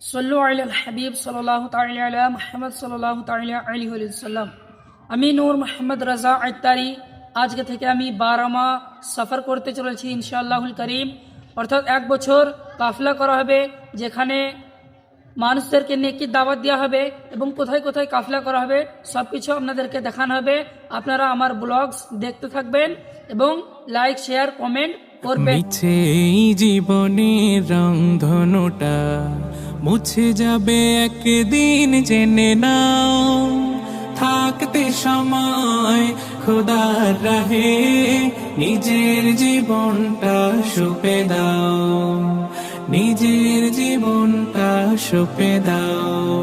সল্লু আলাল হাবিব সাল্লাল্লাহু তাআলা আলা মুহাম্মদ সাল্লাল্লাহু তাআলা আলাইহি ওয়াসাল্লাম। আমি নূর মোহাম্মদ রাজা আত্তারি। আজকে থেকে আমি 12 মাহ সফর করতে চলেছি ইনশাআল্লাহুল করিম। অর্থাৎ 1 বছর কাফলা করা হবে, যেখানে মানুষদেরকে নেকির দাওয়াত দেওয়া হবে এবং কোথায় কোথায় কাফলা করা হবে সব কিছু আপনাদেরকে দেখানো হবে। আপনারা আমার ব্লগস দেখতে থাকবেন এবং লাইক শেয়ার কমেন্ট করবেন। মিছে এই জীবনের রংধনুটা মুছে যাবে একদিন, জেনে নাও। থাকতে সময় খোদার রাহে নিজের জীবনটা সঁপে দাও, নিজের জীবনটা সঁপে দাও।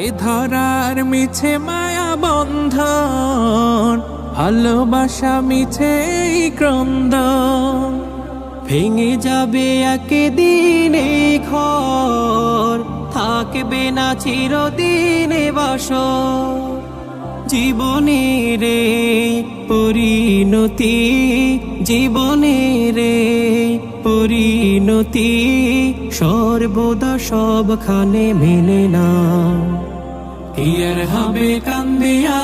এ ধরার মিছে মায়া বন্ধন, ভালোবাসা মিছে এই ক্রন্দন, ভেঙে যাবে একদিন এই ঘর, থাকবে না চিরদিন এ বাসর। জীবনের পরিণতি, জীবনের পরিণতি সর্বদা সবখানে মেনে না। কি আর হবে কান্দিয়া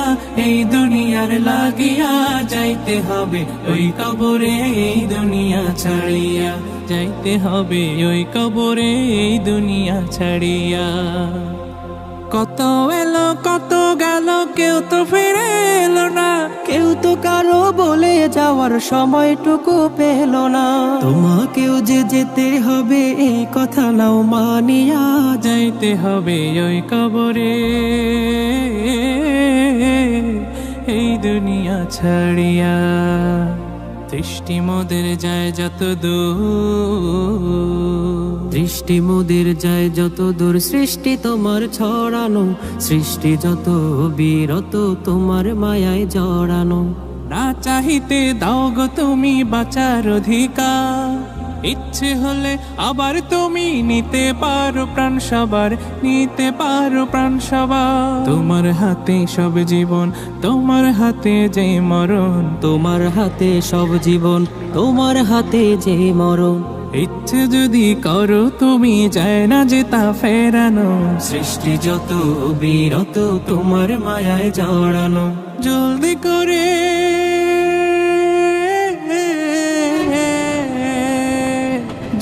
এই দুনিয়ার লাগিয়া, যাইতে হবে ওই কবরে এই দুনিয়া ছাড়িয়া, যাইতে হবে ওই কবরে এই দুনিয়া ছাড়িয়া। কত এলো কত গেল, কেউ তো ফিরে এলো না, কেউ তো কারো বলে যাওয়ার সময়টুকু পেল না। তোমাকেও যে যেতে হবে এই কথা নাও মানিয়া, যাইতে হবে ওই কবরে এই দুনিয়া ছাড়িয়া। দৃষ্টি মোদের যায় যত দূর, দৃষ্টি মোদের যায় যত দূর, সৃষ্টি তোমার ছড়ানো, সৃষ্টি যত বিরত তোমার মায়ায় জড়ানো। না চাহিতে দাও গো তুমি বাঁচার অধিকার, ইচ্ছে হলে আবার তুমি নিতে পারো প্রাণ সবার, নিতে পারো প্রাণ সবার। তোমার হাতে সব জীবন, তোমার হাতে যে মরণ, তোমার হাতে সব জীবন, তোমার হাতে যে মরণ। ইচ্ছে যদি করো তুমি, যায় না যে তা ফেরানো, সৃষ্টি যত বিরত তোমার মায়ায় জড়ানো। জলদি করে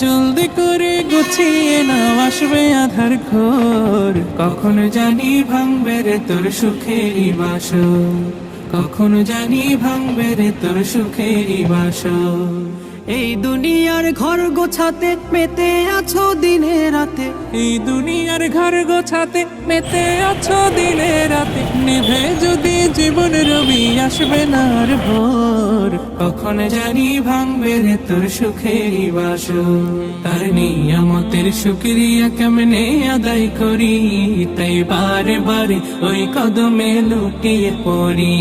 জলদি করে গুছিয়ে নাও, আসবে আধার ঘোর, কখন জানি ভাঙবে রে তোর সুখেরই বাসর, কখন জানি ভাঙবে রে তোর সুখেরই বাসর। এই দুনিয়ার ঘর গোছাতে মেতে আছো দিনে রাতে, এই দুনিয়ার ঘর গোছাতে মেতে আছো দিনে রাতে। নিভে যদি জীবন রবি, আসবে না আর ভোর, কখন জানি ভাঙবে রে তোর সুখেরই বাসর। তার নিয়ামতের শুকরিয়া কেমনে আদায় করি, তাই বারে বারে ওই কদমে লুটিয়ে পড়ি,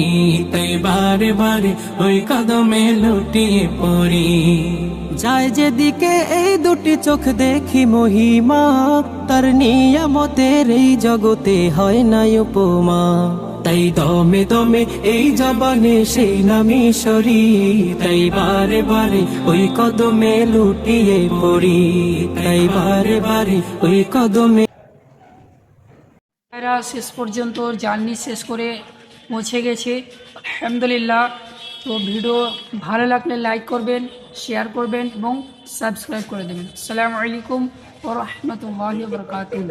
তাই বারে বারে ওই কদমে লুটিয়ে পড়ি। যায় যেদিকে এই দুটি চোখ দেখি মহিমা, তার নিয়ামতের এই জগতে হয় না উপমা। তাই দমে দমে এই জবানে সেই নামই সরি, তাই বারে বারে ওই কদমে লুটিয়ে পড়ি, তাই বারে বারে ওই কদমে। শেষ পর্যন্ত জার্নি শেষ করে পৌঁছে গেছে আলহামদুলিল্লাহ। তো ভিডিও ভালো লাগলে লাইক করবেন, শেয়ার করবেন এবং সাবস্ক্রাইব করে দেবেন। আসসালামু আলাইকুম ওয়া রাহমাতুল্লাহি ওয়া বারাকাতুহু।